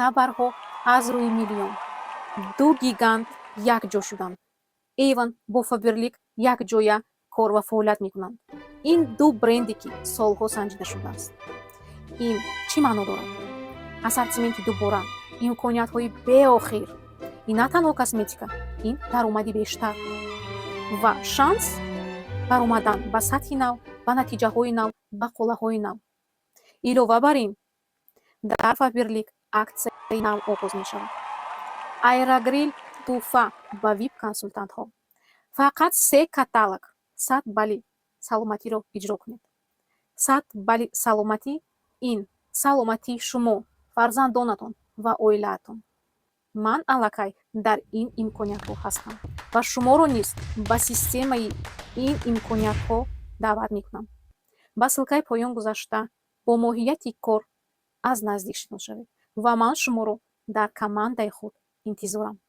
хабарҳо аз рӯи миллион. Ду гигант якҷо шуданд. Avon бо Faberlic якҷоя кор ва фаъолият мекунанд. Ин ду бренде ки солҳо санҷида шудааст. ин чӣ маъно дорад? Ассортименти дубора, имкониятҳои беохир. ин на танҳо косметика, ин даромади бештар ва шанс баромадан ба сатҳи нав, ба натиҷаҳои нав, ба қолаҳои нав. Илова бар ин, дар Faberlic аксияи нав оғоз мешавад. Aerogrill тӯҳфа ба VIP-консултантҳо. Фақат 3 каталог 100 балли саломатиро иҷро кунед. 100 балли саломатӣ ин саломатии шумо, фарзандонатон ва оилаатон. Ман аллакай дар ин имкониятҳо ҳастам ва шуморо низ ба системаи ин имкониятҳо даъват мекунам. ба ссилкаи поён гузашта бо моҳияти кор аз наздик шинос шавед ва ман шуморо дар командаи худ интизорам.